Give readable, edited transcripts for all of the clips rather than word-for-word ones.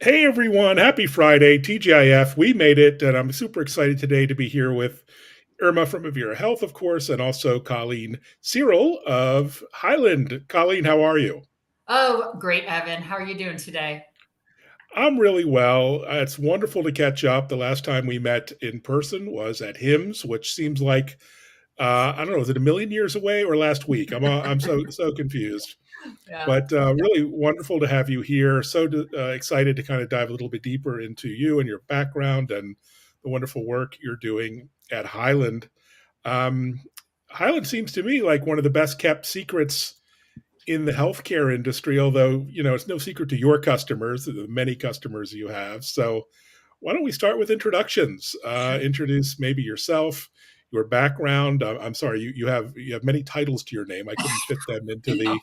Hey everyone, happy Friday, TGIF. We made it, and I'm super excited today to be here with Irma from Avira Health, of course, and also Colleen Cyril of Highland. Colleen, how are you? Oh, great, Evan. How are you doing today? I'm really well. It's wonderful to catch up. The last time we met in person was at HIMSS, which seems like I don't know, is it a million years away or last week? I'm so confused. Yeah. But really wonderful to have you here. Excited to kind of dive a little bit deeper into you and your background and the wonderful work you're doing at Highland. Um, Highland seems to me like one of the best kept secrets in the healthcare industry, although, it's no secret to your customers, the many customers you have. So, why don't we start with introductions? Introduce maybe yourself, your background. I'm sorry, you have many titles to your name. I couldn't fit them I know.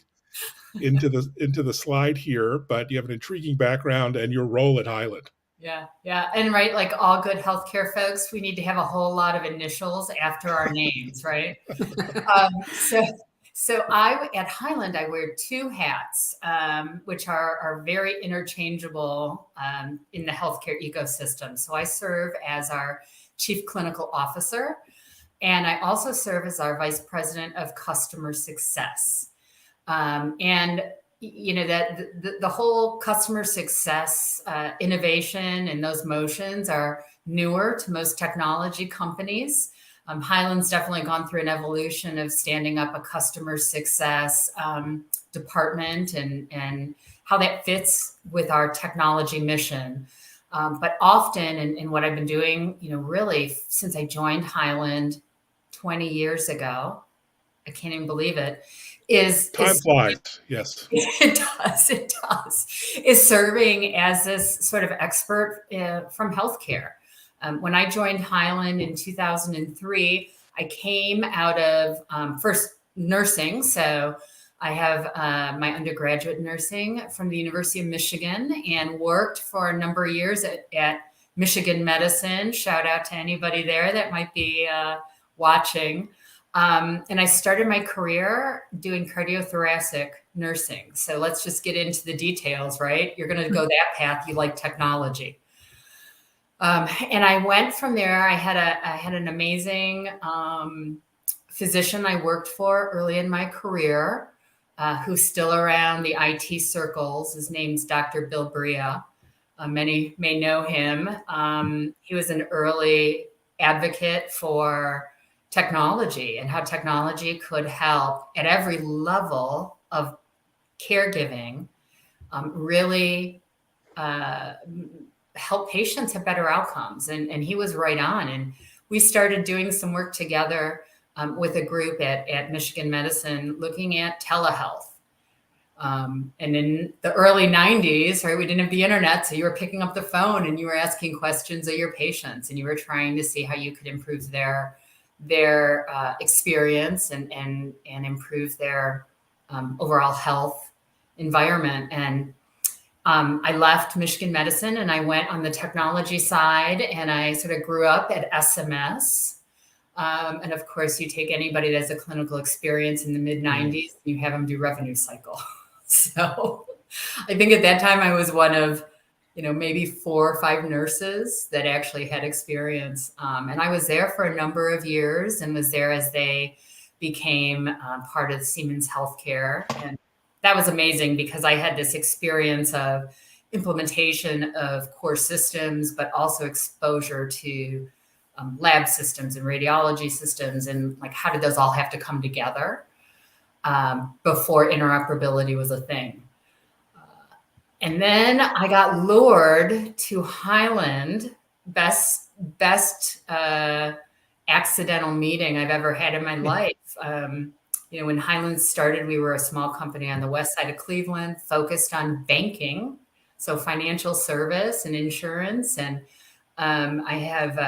into the slide here, but you have an intriguing background and your role at Highland. Yeah. Yeah. And right, like all good healthcare folks, we need to have a whole lot of initials after our names, right? Um, so, so at Highland, I wear two hats, which are very interchangeable in the healthcare ecosystem. So I serve as our chief clinical officer, and I also serve as our vice president of customer success. And you know that the whole customer success innovation and those motions are newer to most technology companies. Highland's definitely gone through an evolution of standing up a customer success department and how that fits with our technology mission. But often, in what I've been doing, really since I joined Highland 20 years ago, I can't even believe it, Time is flies. Yes. it does, is serving as this sort of expert from healthcare. When I joined Highland in 2003, I came out of first nursing. So I have my undergraduate nursing from the University of Michigan and worked for a number of years at Michigan Medicine. Shout out to anybody there that might be watching. And I started my career doing cardiothoracic nursing. So let's just get into the details, right? You're going to go that path. You like technology. And I went from there. I had an amazing physician I worked for early in my career, who's still around the IT circles. His name's Dr. Bill Bria. Many may know him. He was an early advocate for technology and how technology could help at every level of caregiving, really uh, help patients have better outcomes. And he was right on. And we started doing some work together with a group at Michigan Medicine looking at telehealth. And in the early 90s, right, we didn't have the internet. So you were picking up the phone and you were asking questions of your patients and you were trying to see how you could improve their experience and improve their overall health environment. And I left Michigan Medicine and I went on the technology side and I sort of grew up at SMS. And of course, you take anybody that has a clinical experience in the mid Mm. 90s, you have them do revenue cycle. So I think at that time I was one of, maybe 4 or 5 nurses that actually had experience. And I was there for a number of years and was there as they became part of Siemens Healthcare. And that was amazing because I had this experience of implementation of core systems, but also exposure to lab systems and radiology systems and like how did those all have to come together before interoperability was a thing. And then I got lured to Highland, best accidental meeting I've ever had in my life. When Highland started, we were a small company on the west side of Cleveland, focused on banking, so financial service and insurance. And I have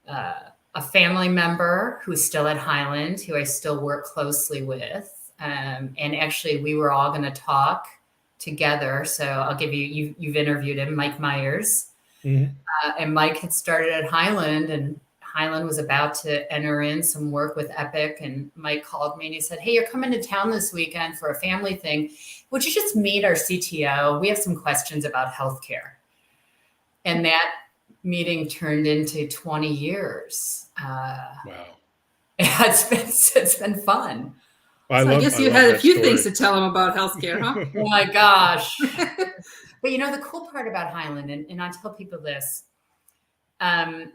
a family member who's still at Highland, who I still work closely with. And actually, we were all going to talk together. So I'll give you've interviewed him, Mike Myers. Mhm. And Mike had started at Highland, and Highland was about to enter in some work with Epic, and Mike called me and he said, "Hey, you're coming to town this weekend for a family thing. Would you just meet our CTO? We have some questions about healthcare." And that meeting turned into 20 years. Wow. It's been fun. I So I love guess I you love had a that few things story. to tell him about healthcare, huh? Oh my gosh. But the cool part about Highland, and I tell people this, um,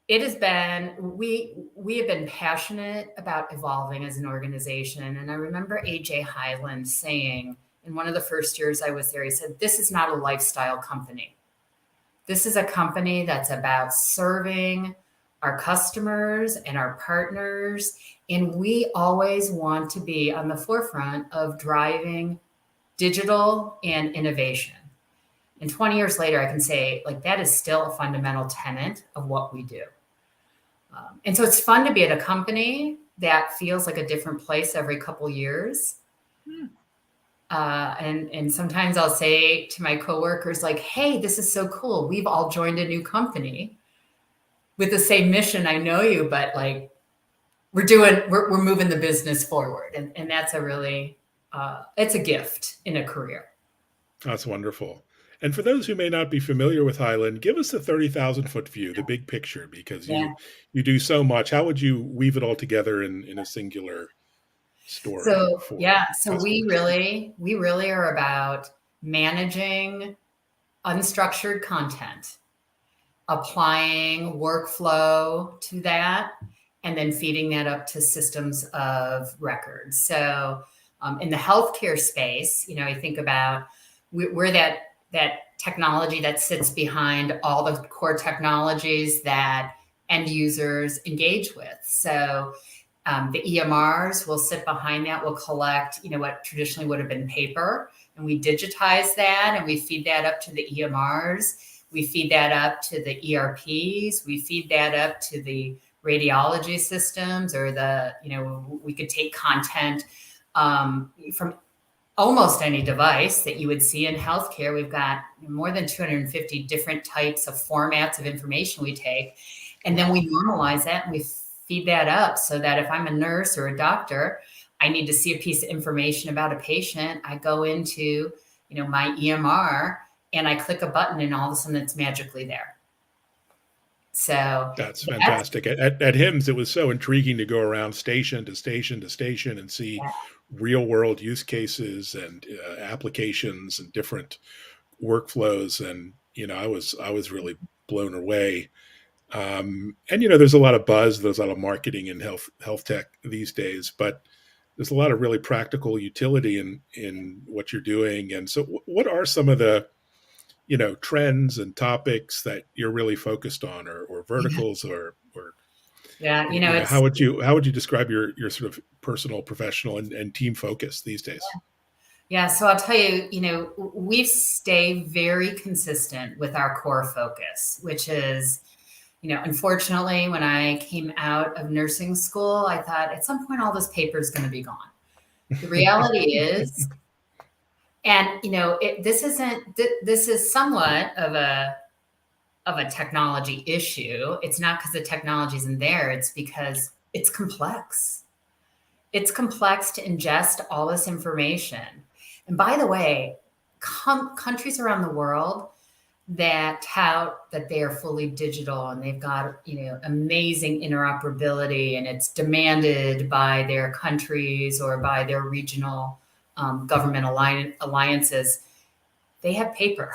it has been we have been passionate about evolving as an organization. And I remember AJ Highland saying in one of the first years I was there, he said, "This is not a lifestyle company. This is a company that's about serving our customers and our partners. And we always want to be on the forefront of driving digital and innovation." And 20 years later, I can say, like, that is still a fundamental tenet of what we do. And so it's fun to be at a company that feels like a different place every couple years. And sometimes I'll say to my coworkers, like, "Hey, this is so cool. We've all joined a new company with the same mission. I know you, but like we're moving the business forward." And that's a really it's a gift in a career. That's wonderful. And for those who may not be familiar with Highland, give us the 30,000-foot view, the big picture, because Yeah. you do so much. How would you weave it all together in a singular story So for yeah, so we customers? really are about managing unstructured content, applying workflow to that, and then feeding that up to systems of record. So in the healthcare space, I think about we're that technology that sits behind all the core technologies that end users engage with. So the EMRs will sit behind that, will collect, what traditionally would have been paper, and we digitize that and we feed that up to the EMRs. We feed that up to the ERPs. We feed that up to the radiology systems, or we could take content from almost any device that you would see in healthcare. We've got more than 250 different types of formats of information we take. And then Wow. we normalize that and we feed that up so that if I'm a nurse or a doctor, I need to see a piece of information about a patient. I go into, my EMR and I click a button and all of a sudden it's magically there. So That's that's fantastic. At HIMSS, it was so intriguing to go around station to station to station and see real world use cases and applications and different workflows. And I was really blown away. And there's a lot of buzz, there's a lot of marketing in health tech these days, but there's a lot of really practical utility in what you're doing. And so, what are some of the trends and topics that you're really focused on, or verticals, or yeah, how it's would you describe your sort of personal, professional, and team focus these days? yeah. So I'll tell you, we stay very consistent with our core focus, which is, unfortunately, when I came out of nursing school, I thought at some point all this paper is going to be gone. The reality is, and this is somewhat of a technology issue. It's not because the technology isn't there. It's because it's complex. It's complex to ingest all this information. And by the way, countries around the world that tout that they are fully digital and they've got amazing interoperability, and it's demanded by their countries or by their regional government alliances, they have paper.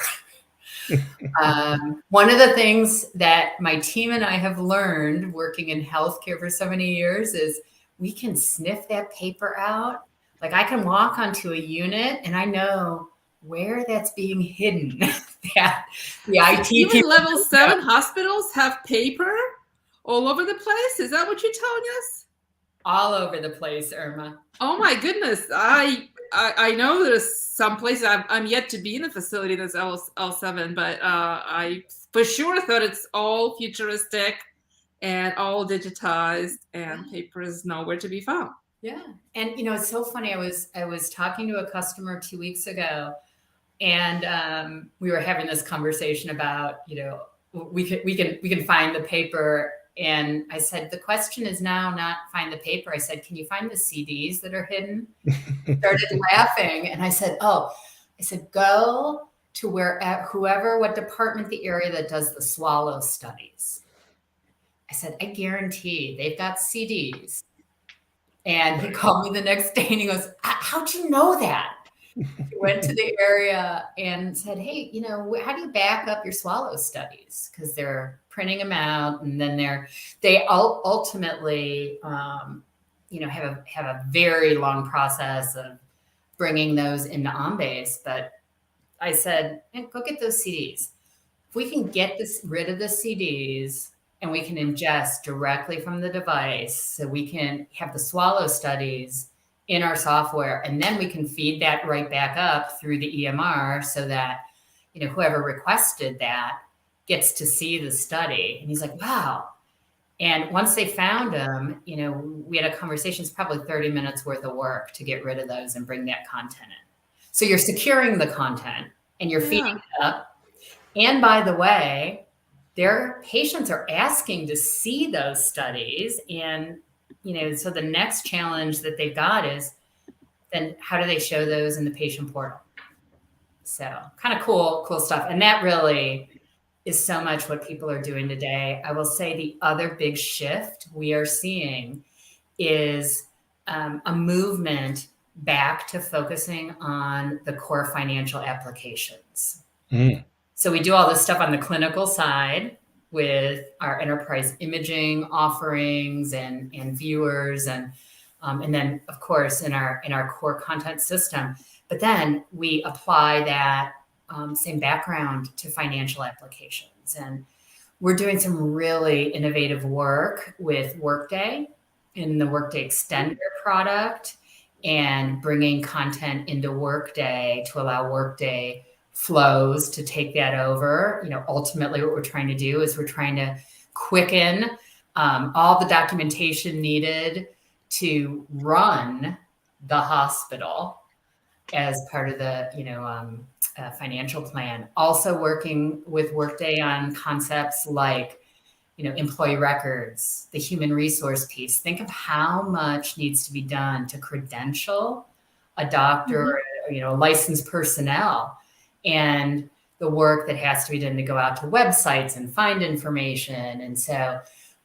One of the things that my team and I have learned working in healthcare for so many years is we can sniff that paper out. Like, I can walk onto a unit and I know where that's being hidden. That the So IT even people level 7 hospitals have paper all over the place? Is that what you're telling us? all over the place, Irma. Oh my goodness. I know there's some places I'm yet to be in a facility that's L7, but I for sure thought it's all futuristic and all digitized, and paper is nowhere to be found. Yeah. And it's so funny. I was talking to a customer 2 weeks ago, and we were having this conversation about, we can find the paper, And I said, the question is now not find the paper. I said, can you find the CDs that are hidden? Started laughing. And I said, go to what department, the area that does the swallow studies. I said, I guarantee they've got CDs. And he called me the next day and he goes, how'd you know that? He went to the area and said, hey, how do you back up your swallow studies? Because they're printing them out, and then they ultimately, have a very long process of bringing those into OnBase. But I said, hey, go get those CDs. If we can get rid of the CDs and we can ingest directly from the device, so we can have the swallow studies in our software, and then we can feed that right back up through the EMR so that, whoever requested that gets to see the study. And he's like, wow. And once they found them, we had a conversation. It's probably 30 minutes worth of work to get rid of those and bring that content in. So you're securing the content and you're feeding it up. And by the way, their patients are asking to see those studies. And, so the next challenge that they've got is, then how do they show those in the patient portal? So kind of cool stuff. And that really is so much what people are doing today. I will say the other big shift we are seeing is a movement back to focusing on the core financial applications. So we do all this stuff on the clinical side with our enterprise imaging offerings and viewers, and then of course in our core content system. But then we apply that same background to financial applications, and we're doing some really innovative work with Workday in the Workday Extender product, and bringing content into Workday to allow Workday flows to take that over. Ultimately what we're trying to do is we're trying to quicken all the documentation needed to run the hospital as part of the financial plan. Also working with Workday on concepts like employee records, the human resource piece. Think of how much needs to be done to credential a doctor, or licensed personnel, and the work that has to be done to go out to websites and find information. And so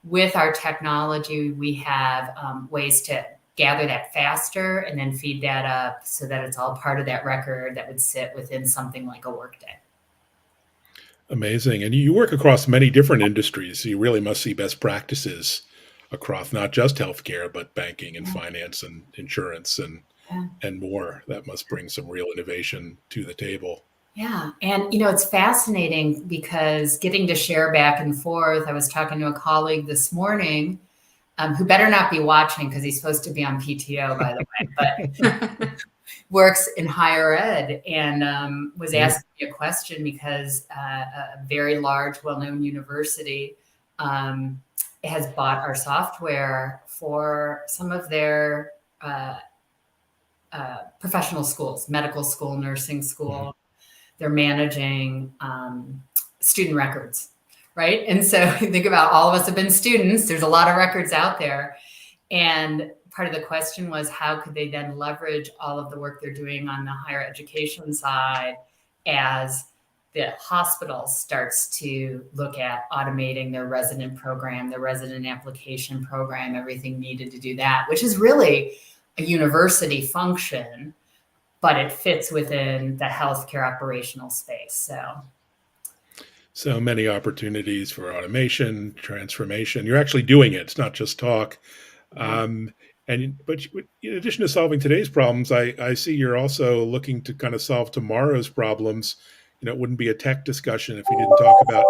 with our technology, we have ways to gather that faster and then feed that up so that it's all part of that record that would sit within something like a Workday. Amazing. And you work across many different industries, so you really must see best practices across not just healthcare, but banking and finance and insurance and more. That must bring some real innovation to the table. Yeah. And, it's fascinating because getting to share back and forth, I was talking to a colleague this morning who better not be watching because he's supposed to be on PTO, by the way, but works in higher ed, and was asking me a question because a very large, well-known university has bought our software for some of their professional schools, medical school, nursing school. They're managing student records, right? And so think about, all of us have been students. There's a lot of records out there. And part of the question was, how could they then leverage all of the work they're doing on the higher education side as the hospital starts to look at automating their resident program, their resident application program, everything needed to do that, which is really a university function, but it fits within the healthcare operational space. So many opportunities for automation, transformation. You're actually doing it. It's not just talk. But in addition to solving today's problems, I see you're also looking to kind of solve tomorrow's problems. It wouldn't be a tech discussion if we didn't talk about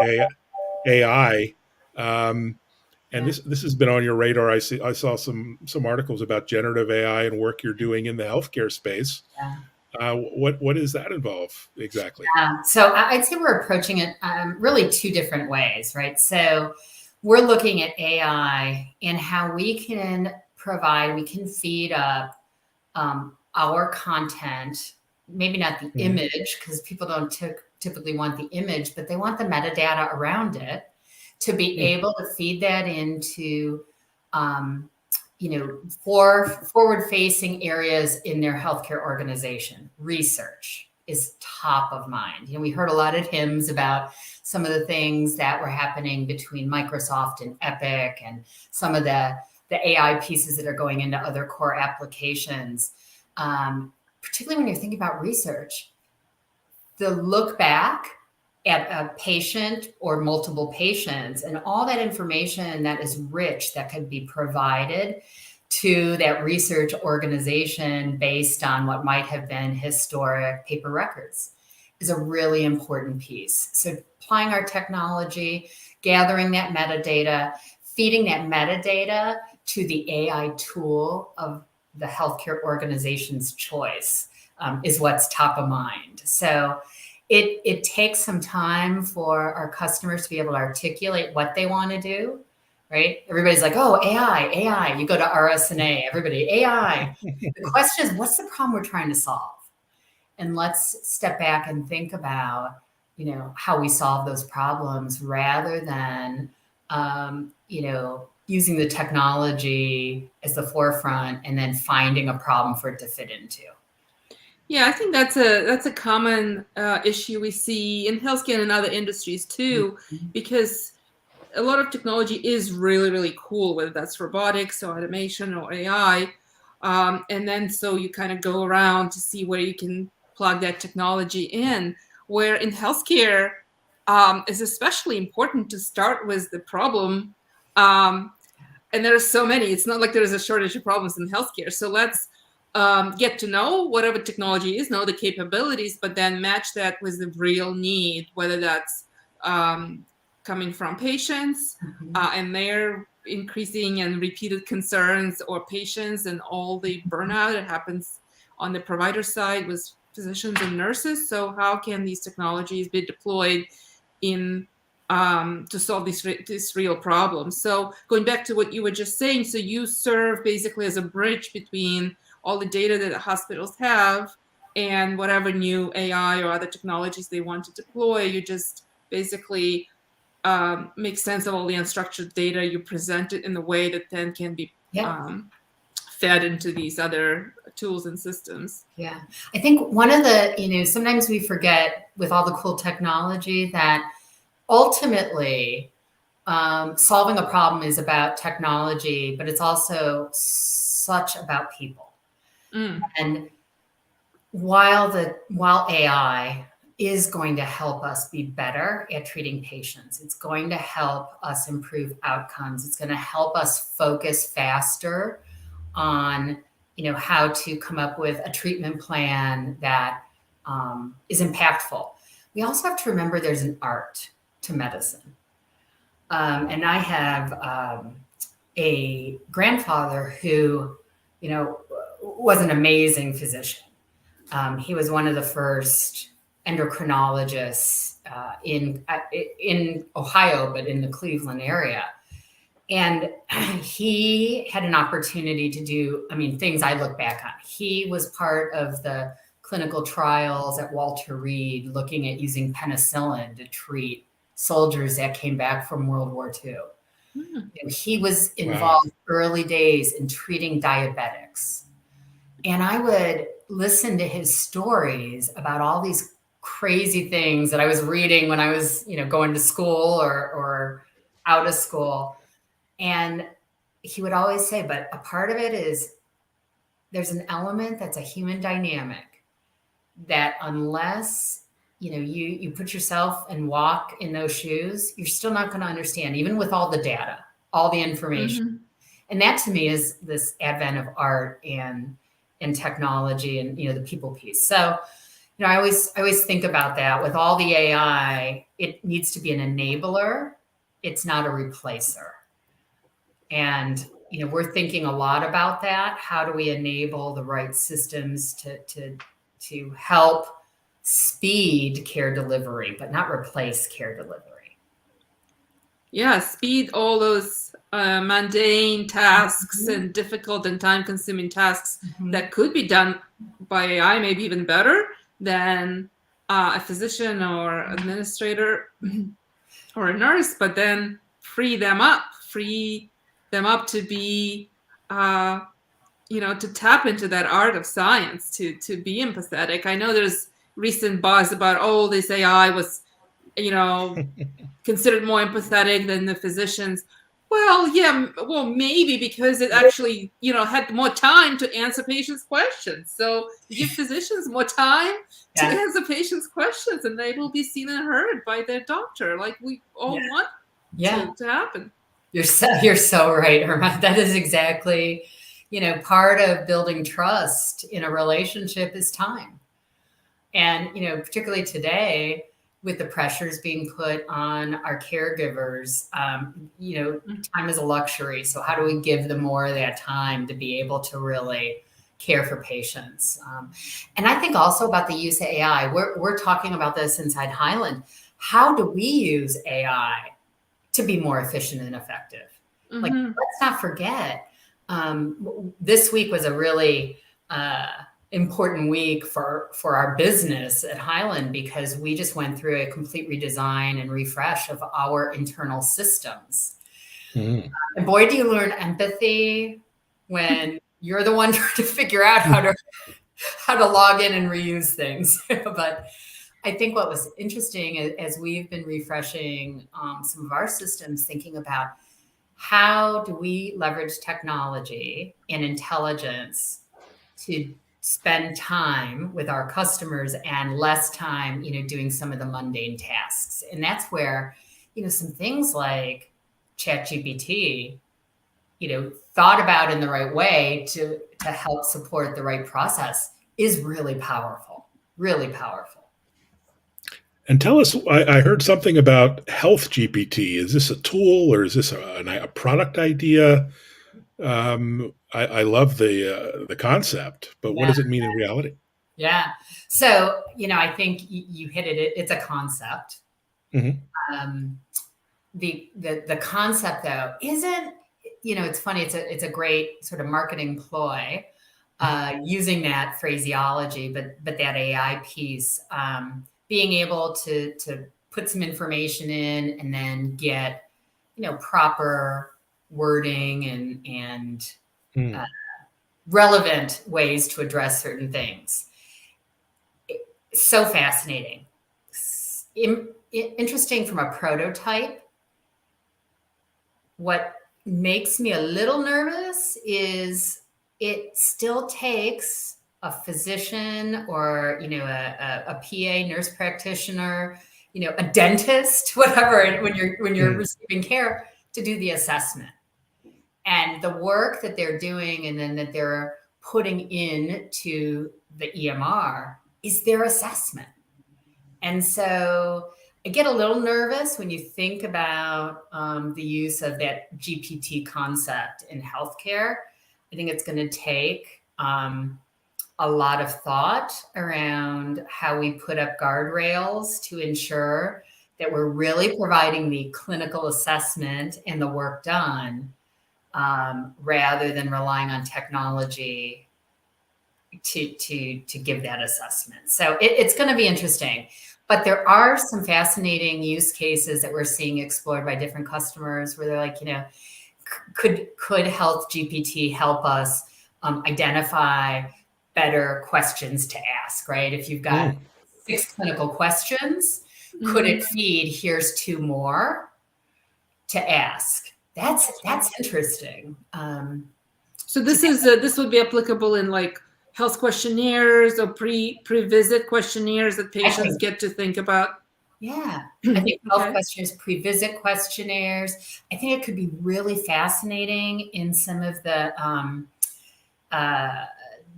AI. And this has been on your radar. I saw some articles about generative AI and work you're doing in the healthcare space. What does that involve exactly? So I'd say we're approaching it really two different ways, right? So we're looking at AI and how we can feed up our content, maybe not the image, because people don't typically want the image, but they want the metadata around it. to be able to feed that into, forward-facing areas in their healthcare organization. Research is top of mind. We heard a lot of hymns about some of the things that were happening between Microsoft and Epic, and some of the AI pieces that are going into other core applications. Particularly when you're thinking about research, the look back at a patient or multiple patients and all that information that is rich that could be provided to that research organization based on what might have been historic paper records is a really important piece. So applying our technology, gathering that metadata, feeding that metadata to the AI tool of the healthcare organization's choice is what's top of mind. So it takes some time for our customers to be able to articulate what they want to do, right? Everybody's like, oh, AI. You go to RSNA, everybody, AI. The question is, what's the problem we're trying to solve? And let's step back and think about, how we solve those problems rather than, using the technology as the forefront and then finding a problem for it to fit into. Yeah, I think that's a common issue we see in healthcare and other industries too, because a lot of technology is really, really cool, whether that's robotics or automation or AI. And then so you kind of go around to see where you can plug that technology in, where in healthcare it's especially important to start with the problem. And there are so many. It's not like there's a shortage of problems in healthcare. So let's get to know whatever technology is, know the capabilities, but then match that with the real need, whether that's coming from patients and their increasing and repeated concerns, or patients and all the burnout that happens on the provider side with physicians and nurses. So how can these technologies be deployed in to solve these real problems? So going back to what you were just saying, so you serve basically as a bridge between all the data that the hospitals have and whatever new AI or other technologies they want to deploy. You just basically make sense of all the unstructured data. You present it in the way that then can be fed into these other tools and systems. Yeah. I think one of the, sometimes we forget with all the cool technology that ultimately solving a problem is about technology, but it's also such about people. And while AI is going to help us be better at treating patients, it's going to help us improve outcomes. It's going to help us focus faster on, how to come up with a treatment plan that is impactful. We also have to remember there's an art to medicine. And I have a grandfather who, was an amazing physician. He was one of the first endocrinologists in Ohio, but in the Cleveland area. And he had an opportunity to do, things I look back on. He was part of the clinical trials at Walter Reed, looking at using penicillin to treat soldiers that came back from World War II. He was involved early days in treating diabetics. And I would listen to his stories about all these crazy things that I was reading when I was, going to school or out of school. And he would always say, but a part of it is there's an element that's a human dynamic that unless, you put yourself and walk in those shoes, you're still not going to understand, even with all the data, all the information. And that to me is this advent of art and technology and, the people piece. So, I always think about that with all the AI, it needs to be an enabler. It's not a replacer. And, we're thinking a lot about that. How do we enable the right systems to help speed care delivery, but not replace care delivery? Yeah, speed all those mundane tasks and difficult and time-consuming tasks that could be done by AI, maybe even better than a physician or administrator or a nurse, but then free them up to be, to tap into that art of science, to be empathetic. I know there's recent buzz about, oh, this AI was, considered more empathetic than the physicians. Well, yeah, well, maybe because it actually, had more time to answer patients' questions. So give physicians more time to Yeah. answer patients' questions, and they will be seen and heard by their doctor, like we all want to happen. You're so right, Irma. That is exactly, part of building trust in a relationship is time. And, particularly today, with the pressures being put on our caregivers, time is a luxury. So how do we give them more of that time to be able to really care for patients? And I think also about the use of AI. We're talking about this inside Highland. How do we use AI to be more efficient and effective? Like, let's not forget, this week was a really important week for our business at Highland, because we just went through a complete redesign and refresh of our internal systems. And boy, do you learn empathy when you're the one trying to figure out how to log in and reuse things. But I think what was interesting as we've been refreshing some of our systems, thinking about how do we leverage technology and intelligence to spend time with our customers and less time, doing some of the mundane tasks. And that's where, some things like ChatGPT, thought about in the right way to help support the right process is really powerful, really powerful. And tell us, I heard something about Health GPT. Is this a tool or is this a product idea? I love the concept, but what does it mean in reality? Yeah. So, I think you hit it. It's a concept. The concept, though, isn't, it's funny. It's a great sort of marketing ploy, using that phraseology, but that AI piece, being able to put some information in and then get, proper wording and relevant ways to address certain things. So fascinating. Interesting from a prototype. What makes me a little nervous is it still takes a physician or, a PA, nurse practitioner, a dentist, whatever, when you're receiving care, to do the assessment. And the work that they're doing and then that they're putting into the EMR is their assessment. And so I get a little nervous when you think about the use of that GPT concept in healthcare. I think it's going to take a lot of thought around how we put up guardrails to ensure that we're really providing the clinical assessment and the work done, rather than relying on technology to give that assessment. So it's going to be interesting. But there are some fascinating use cases that we're seeing explored by different customers where they're like, could Health GPT help us identify better questions to ask, right? If you've got 6 clinical questions, could it feed, here's 2 more to ask? That's interesting. So this would be applicable in like health questionnaires or pre-visit questionnaires that patients get to think about. Yeah, I think health questionnaires, pre-visit questionnaires. I think it could be really fascinating in some of the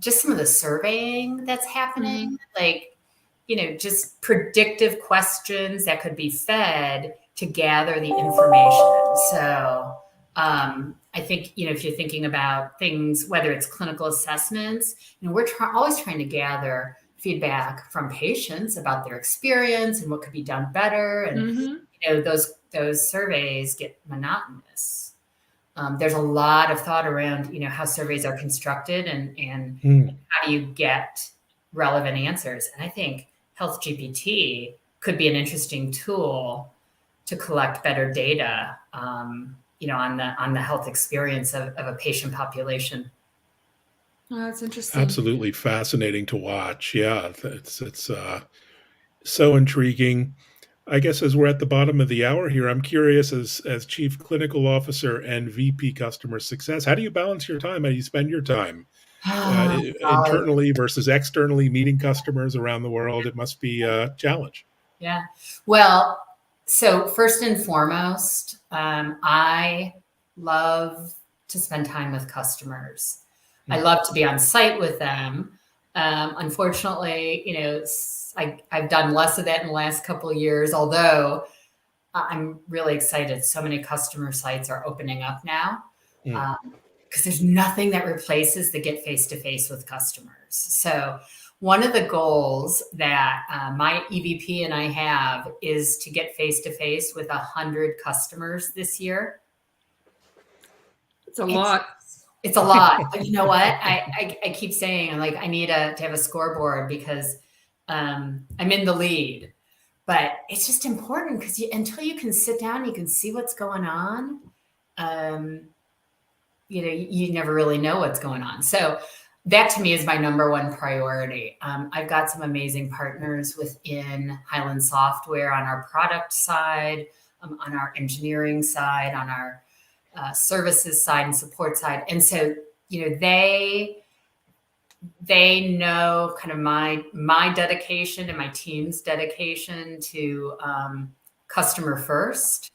just some of the surveying that's happening, like, just predictive questions that could be fed to gather the information. So I think, if you're thinking about things, whether it's clinical assessments, we're always trying to gather feedback from patients about their experience and what could be done better. And, those surveys get monotonous. There's a lot of thought around, how surveys are constructed and how do you get relevant answers. And I think Health GPT could be an interesting tool to collect better data, on the health experience of a patient population. Oh, that's interesting. Absolutely fascinating to watch. Yeah, it's so intriguing. I guess as we're at the bottom of the hour here, I'm curious as Chief Clinical Officer and VP Customer Success, how do you balance your time? How do you spend your time Oh, golly. internally versus externally, meeting customers around the world? It must be a challenge. Yeah. Well, so first and foremost, I love to spend time with customers. I Mm, love to be on site with them. Unfortunately, I've done less of that in the last couple of years, although I'm really excited. So many customer sites are opening up now, mm. because there's nothing that replaces the get face to face with customers. So one of the goals that my EVP and I have is to get face to face with 100 customers this year. It's a It's lot. it's a lot, but you know what? I keep saying, I'm like, I need to have a scoreboard because I'm in the lead. But it's just important because until you can sit down, you can see what's going on. Um, you never really know what's going on. So that to me is my number one priority. I've got some amazing partners within Highland Software on our product side, on our engineering side, on our services side and support side. And so, they know kind of my dedication and my team's dedication to customer first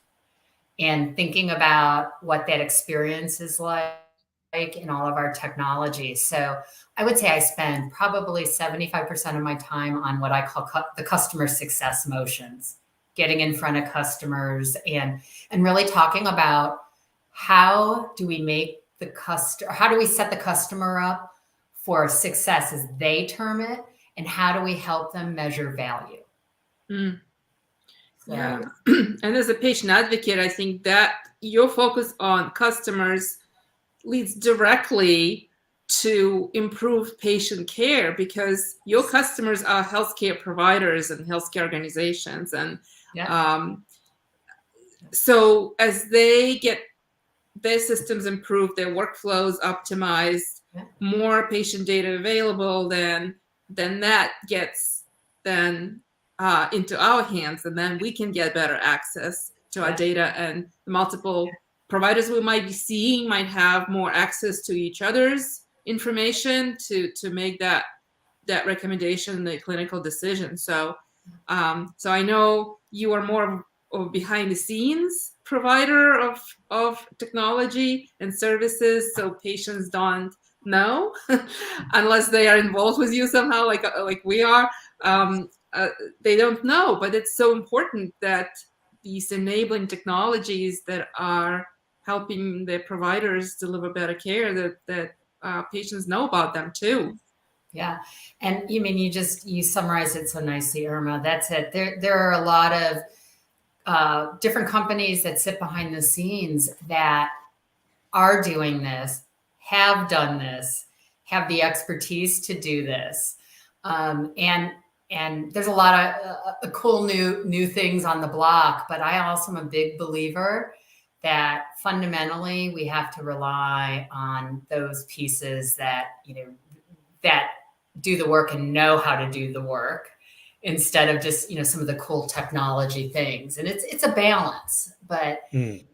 and thinking about what that experience is like in all of our technology. So I would say I spend probably 75% of my time on what I call the customer success motions, getting in front of customers and really talking about how do we how do we set the customer up for success as they term it, and how do we help them measure value? Mm. So, Yeah. And as a patient advocate, I think that your focus on customers leads directly to improve patient care because your customers are healthcare providers and healthcare organizations. And yeah. so as they get their systems improved, their workflows optimized, Yeah. more patient data available, then that gets then into our hands, and then we can get better access to our data, and the multiple providers we might be seeing might have more access to each other's information to make that recommendation, the clinical decision. So so I know you are more of behind the scenes provider of technology and services, so patients don't know unless they are involved with you somehow, like we are. They don't know, but it's so important that these enabling technologies that are helping the providers deliver better care, that patients know about them too. Yeah. And you summarized it so nicely, Irma. That's it. There are a lot of different companies that sit behind the scenes that are doing this, have done this, have the expertise to do this. And there's a lot of cool new things on the block, but I also am a big believer that fundamentally we have to rely on those pieces that that do the work and know how to do the work instead of just some of the cool technology things. And it's a balance. But Mm.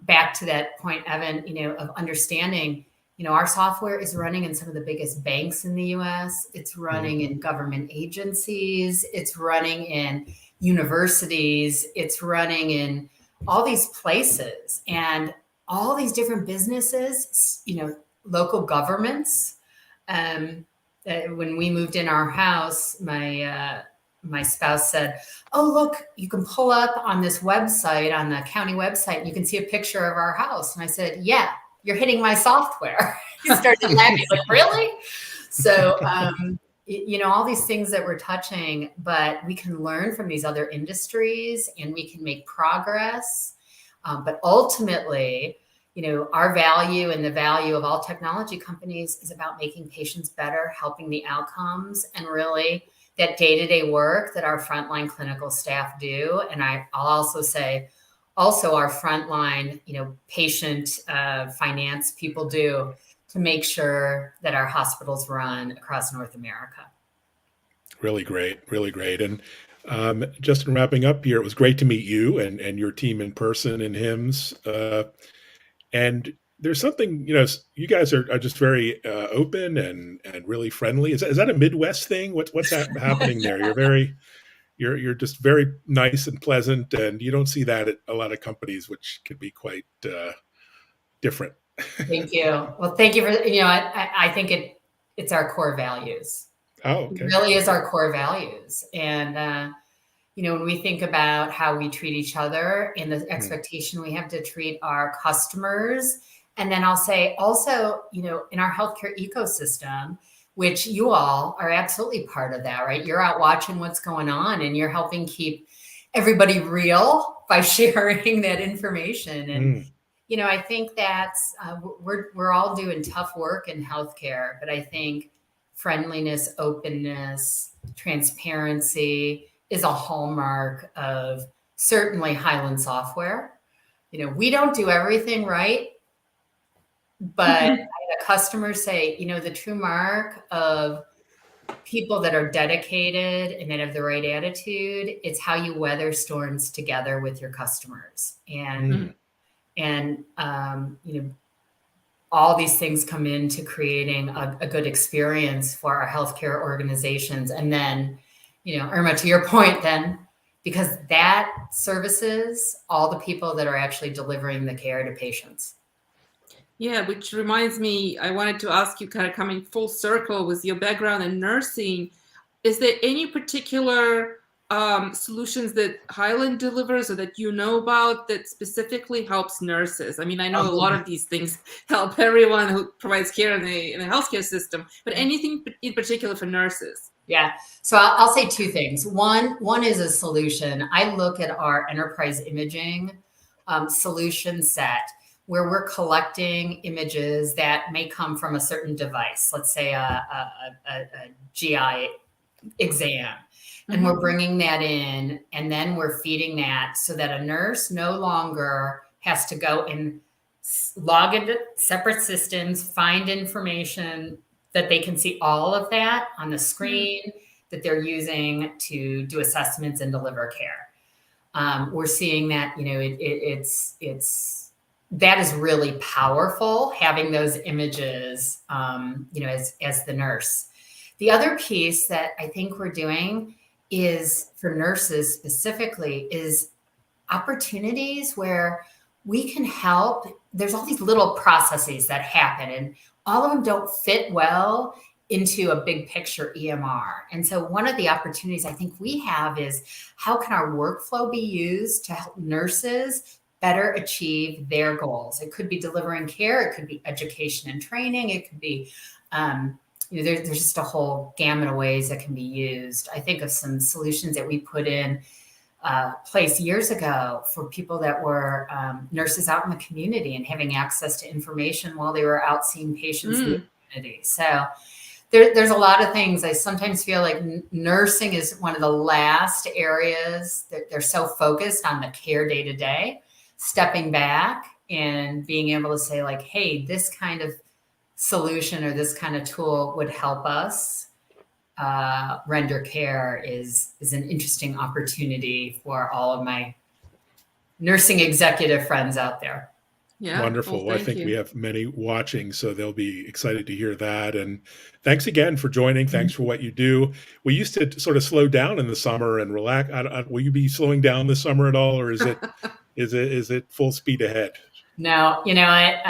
back to that point, Evan, of understanding, our software is running in some of the biggest banks in the US. It's running in government agencies. It's running in universities. It's running in all these places and all these different businesses, local governments. When we moved in our house, my spouse said, "Oh, look, you can pull up on this website, on the county website, and you can see a picture of our house." And I said, "Yeah, you're hitting my software." He started laughing, like, "Really?" So, all these things that we're touching, but we can learn from these other industries and we can make progress. But ultimately, our value and the value of all technology companies is about making patients better, helping the outcomes, and really that day-to-day work that our frontline clinical staff do. And I'll also say, also our frontline, patient finance people do to make sure that our hospitals run across North America. Really great, really great. And just in wrapping up here, it was great to meet you and your team in person in HIMSS. And there's something, you guys are just very open and really friendly. Is that a Midwest thing? What's happening there? You're just very nice and pleasant, and you don't see that at a lot of companies, which can be quite different. Thank you. Well, thank you for, I think it's our core values. Oh, It okay. really is our core values. And, when we think about how we treat each other and the expectation we have to treat our customers, and then I'll say also, in our healthcare ecosystem, which you all are absolutely part of that, right? You're out watching what's going on and you're helping keep everybody real by sharing that information. And, I think that's, we're all doing tough work in healthcare, but I think friendliness, openness, transparency is a hallmark of certainly Highland software. We don't do everything right, but I had a customer say, the true mark of people that are dedicated and that have the right attitude, it's how you weather storms together with your customers. And all these things come into creating a good experience for our healthcare organizations. And then, Irma, to your point, then, because that services all the people that are actually delivering the care to patients. Yeah, which reminds me, I wanted to ask you, kind of coming full circle with your background in nursing, is there any particular solutions that Highland delivers or that you know about that specifically helps nurses? I mean, I know a lot of these things help everyone who provides care in the healthcare system, but anything in particular for nurses? Yeah. So I'll say two things. One is a solution. I look at our enterprise imaging solution set where we're collecting images that may come from a certain device, let's say a GI exam. And we're bringing that in, and then we're feeding that so that a nurse no longer has to go and log into separate systems, find information that they can see all of that on the screen that they're using to do assessments and deliver care. We're seeing that, that is really powerful, having those images, as the nurse. The other piece that I think we're doing is for nurses specifically is opportunities where we can help. There's all these little processes that happen and all of them don't fit well into a big picture EMR. And so one of the opportunities I think we have is how can our workflow be used to help nurses better achieve their goals? It could be delivering care. It could be education and training. It could be, there's just a whole gamut of ways that can be used. I think of some solutions that we put in place years ago for people that were nurses out in the community and having access to information while they were out seeing patients in the community. So there's a lot of things. I sometimes feel like nursing is one of the last areas that they're so focused on the care day to day, stepping back and being able to say like, hey, this kind of solution or this kind of tool would help us render care is an interesting opportunity for all of my nursing executive friends out there. Yeah. Wonderful. Well, I think we have many watching, so they'll be excited to hear that. And thanks again for joining. Thanks for what you do. We used to sort of slow down in the summer and relax. Will you be slowing down this summer at all, or is it full speed ahead? No, I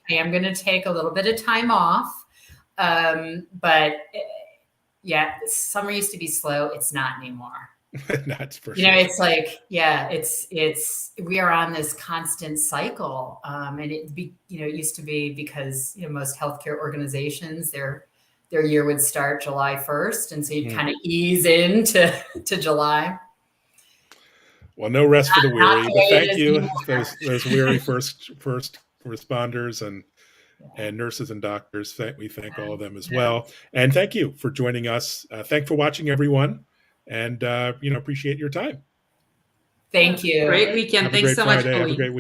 am going to take a little bit of time off. But yeah, summer used to be slow. It's not anymore. That's for sure. It's like, we are on this constant cycle. And it used to be because, most healthcare organizations, their year would start July 1st. And so you'd kind of ease into July. Well, no rest for the weary, but thank you, those weary first responders, and and nurses and doctors. We thank all of them as Yeah. well. And thank you for joining us. Thanks for watching, everyone. And, appreciate your time. Thank you. Great weekend. Have a Thanks great so much, Friday. Have a Colleen. great week.